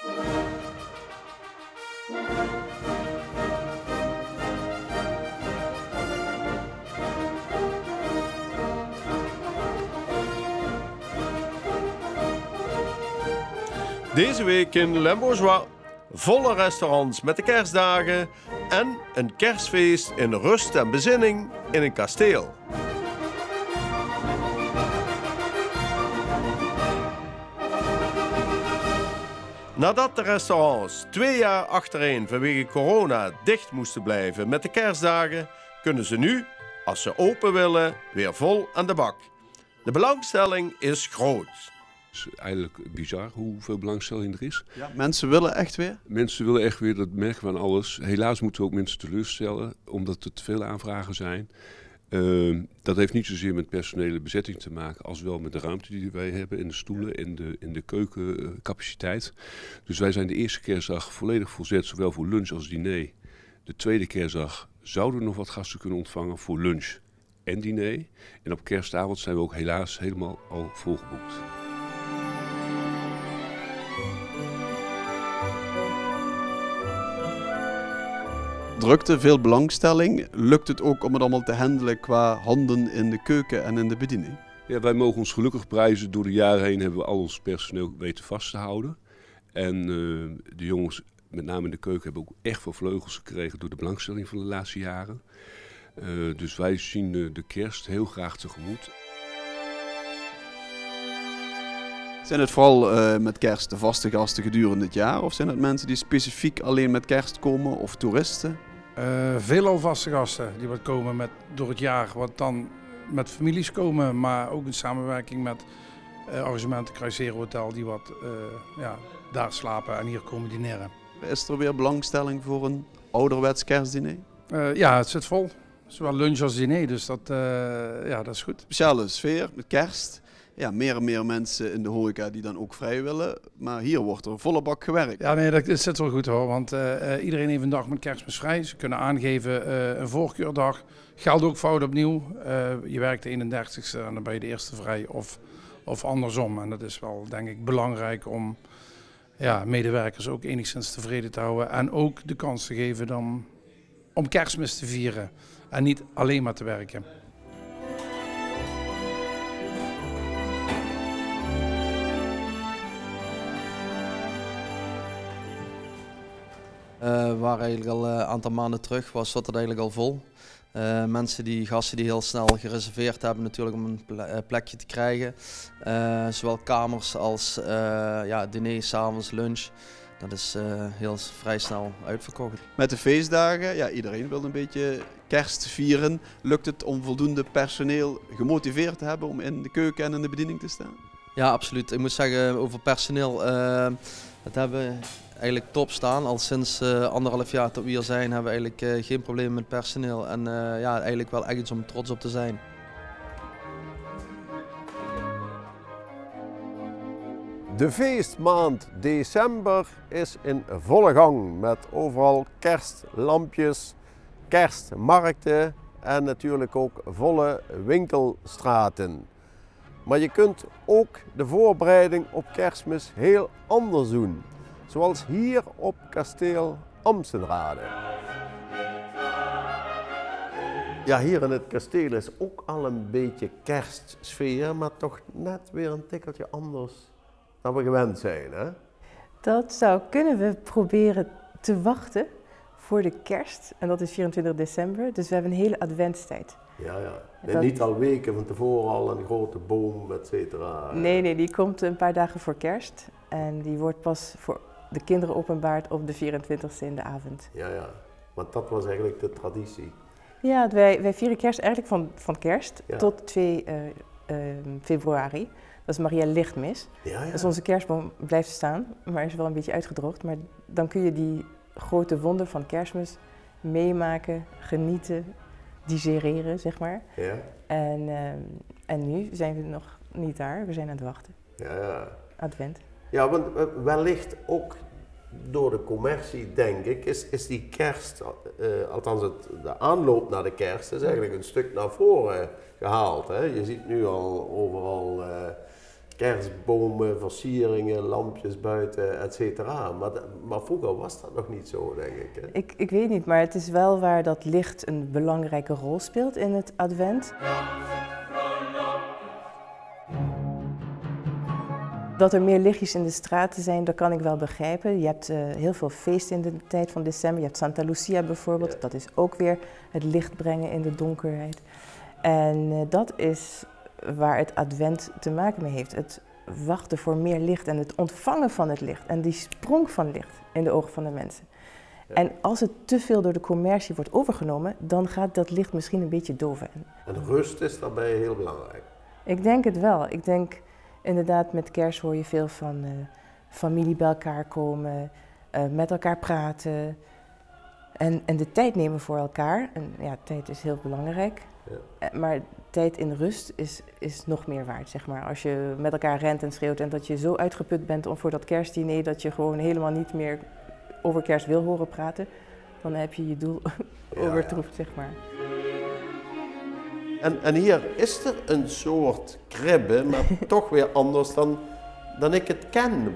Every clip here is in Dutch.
Deze week in Limbourgeois. Volle restaurants met de kerstdagen en een kerstfeest in rust en bezinning in een kasteel. Nadat de restaurants 2 jaar achtereen vanwege corona dicht moesten blijven met de kerstdagen, kunnen ze nu, als ze open willen, weer vol aan de bak. De belangstelling is groot. Het is eigenlijk bizar hoeveel belangstelling er is. Ja, mensen willen echt weer? Mensen willen echt weer, dat merken we aan alles. Helaas moeten we ook mensen teleurstellen, omdat er te veel aanvragen zijn. Dat heeft niet zozeer met personele bezetting te maken, als wel met de ruimte die wij hebben in de stoelen en in de keukencapaciteit. Dus wij zijn de eerste kerstdag volledig volzet, zowel voor lunch als diner. De tweede kerstdag zouden we nog wat gasten kunnen ontvangen voor lunch en diner. En op kerstavond zijn we ook helaas helemaal al volgeboekt. Drukte, veel belangstelling. Lukt het ook om het allemaal te handelen qua handen in de keuken en in de bediening? Ja, wij mogen ons gelukkig prijzen. Door de jaren heen hebben we al ons personeel weten vast te houden. En de jongens, met name in de keuken, hebben ook echt veel vleugels gekregen door de belangstelling van de laatste jaren. Dus wij zien de kerst heel graag tegemoet. Zijn het vooral met kerst de vaste gasten gedurende het jaar? Of zijn het mensen die specifiek alleen met kerst komen of toeristen? Veelal vaste gasten die wat komen door het jaar, wat dan met families komen, maar ook in samenwerking met arrangementen Kruiseren Hotel die wat daar slapen en hier komen dineren. Is er weer belangstelling voor een ouderwets kerstdiner? Ja, het zit vol. Zowel lunch als diner, dus dat is goed. Speciale sfeer met kerst. Ja, meer en meer mensen in de horeca die dan ook vrij willen. Maar hier wordt er volle bak gewerkt. Ja, nee, dat zit wel goed hoor. Want iedereen heeft een dag met Kerstmis vrij. Ze kunnen aangeven een voorkeurdag. Geldt ook fout opnieuw. Je werkt de 31ste en dan ben je de eerste vrij of andersom. En dat is wel, denk ik, belangrijk om medewerkers ook enigszins tevreden te houden. En ook de kans te geven om Kerstmis te vieren. En niet alleen maar te werken. Waar eigenlijk al een aantal maanden terug zat het eigenlijk al vol. Gasten die heel snel gereserveerd hebben natuurlijk om een plekje te krijgen. Zowel kamers als diner, 's avonds, lunch. Dat is vrij snel uitverkocht. Met de feestdagen, ja, iedereen wil een beetje kerst vieren. Lukt het om voldoende personeel gemotiveerd te hebben om in de keuken en in de bediening te staan? Ja, absoluut. Ik moet zeggen, over personeel, dat hebben we eigenlijk top staan. Al sinds 1,5 jaar dat we hier zijn, hebben we eigenlijk geen probleem met personeel. En eigenlijk wel echt iets om trots op te zijn. De feestmaand december is in volle gang met overal kerstlampjes, kerstmarkten en natuurlijk ook volle winkelstraten. Maar je kunt ook de voorbereiding op Kerstmis heel anders doen. Zoals hier op kasteel Amstenrade. Ja, hier in het kasteel is ook al een beetje kerstsfeer, maar toch net weer een tikkeltje anders dan we gewend zijn, hè? Dat zou kunnen. We proberen te wachten voor de kerst en dat is 24 december, dus we hebben een hele adventstijd. Ja. En niet al weken van tevoren al een grote boom, et cetera. Nee, die komt een paar dagen voor kerst en die wordt pas voor de kinderen openbaard op de 24e in de avond. Ja, want dat was eigenlijk de traditie. Ja, wij vieren kerst eigenlijk van kerst tot 2 februari. Dat is Maria Lichtmis. Ja. Dus onze kerstboom blijft staan, maar is wel een beetje uitgedroogd. Maar dan kun je die grote wonder van Kerstmis meemaken, genieten, digereren, zeg maar. Ja. En nu zijn we nog niet daar, we zijn aan het wachten. Ja. Advent. Ja, want wellicht ook door de commercie, denk ik, is die kerst, althans de aanloop naar de kerst, is eigenlijk een stuk naar voren gehaald. Hè? Je ziet nu al overal kerstbomen, versieringen, lampjes buiten, etc. Maar vroeger was dat nog niet zo, denk ik. Hè? Ik weet niet, maar het is wel waar dat licht een belangrijke rol speelt in het advent. Dat er meer lichtjes in de straten zijn, dat kan ik wel begrijpen. Je hebt heel veel feesten in de tijd van december. Je hebt Santa Lucia bijvoorbeeld. Ja. Dat is ook weer het licht brengen in de donkerheid. En dat is waar het advent te maken mee heeft. Het wachten voor meer licht en het ontvangen van het licht. En die sprong van licht in de ogen van de mensen. Ja. En als het te veel door de commercie wordt overgenomen, dan gaat dat licht misschien een beetje doven. En rust is daarbij heel belangrijk. Ik denk het wel. Ik denk inderdaad, met kerst hoor je veel van familie bij elkaar komen, met elkaar praten en de tijd nemen voor elkaar. En ja, tijd is heel belangrijk, ja. Maar tijd in rust is nog meer waard, zeg maar. Als je met elkaar rent en schreeuwt en dat je zo uitgeput bent voor dat kerstdiner dat je gewoon helemaal niet meer over kerst wil horen praten, dan heb je je doel overtroefd, zeg maar. En hier is er een soort kribbe, maar toch weer anders dan ik het ken.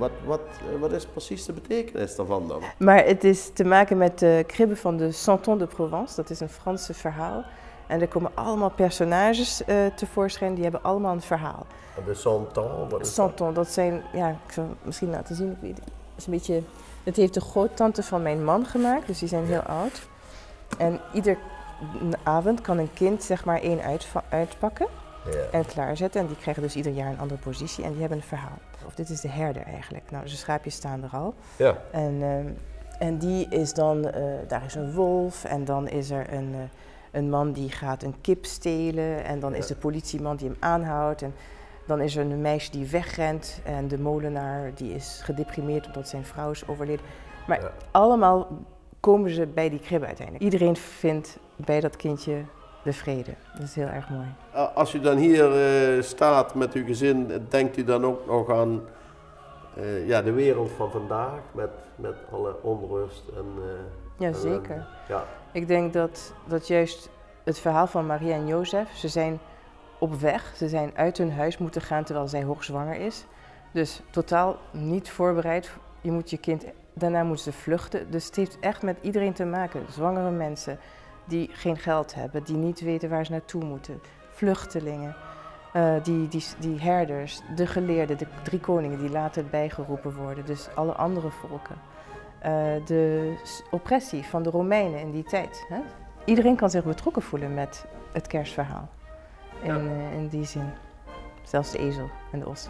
Wat is precies de betekenis daarvan dan? Maar het is te maken met de kribbe van de Santon de Provence. Dat is een Franse verhaal. En er komen allemaal personages tevoorschijn, die hebben allemaal een verhaal. De Santon, wat is Santon, dat zijn, ja, ik zal het misschien laten zien. Ik weet, het is een beetje, dat heeft de groottante van mijn man gemaakt, dus die zijn heel oud. En ieder avond kan een kind zeg maar één uitpakken en klaarzetten. En die krijgen dus ieder jaar een andere positie en die hebben een verhaal. Of dit is de herder eigenlijk. Nou, dus de schaapjes staan er al. Ja. En die is dan, daar is een wolf en dan is er een man die gaat een kip stelen. En dan is de politieman die hem aanhoudt. En dan is er een meisje die wegrent en de molenaar die is gedeprimeerd omdat zijn vrouw is overleden. Maar allemaal komen ze bij die kribbe uiteindelijk. Iedereen vindt bij dat kindje de vrede. Dat is heel erg mooi. Als u dan hier staat met uw gezin, denkt u dan ook nog aan de wereld van vandaag met alle onrust? Ja, zeker. Ja. Ik denk dat juist het verhaal van Maria en Jozef, ze zijn op weg, ze zijn uit hun huis moeten gaan terwijl zij hoogzwanger is. Dus totaal niet voorbereid. Je moet je kind, daarna moeten ze vluchten. Dus het heeft echt met iedereen te maken. Zwangere mensen die geen geld hebben, die niet weten waar ze naartoe moeten. Vluchtelingen, die herders, de geleerden, de 3 koningen die later bijgeroepen worden. Dus alle andere volken. De oppressie van de Romeinen in die tijd. Hè? Iedereen kan zich betrokken voelen met het kerstverhaal. In die zin. Zelfs de ezel en de os.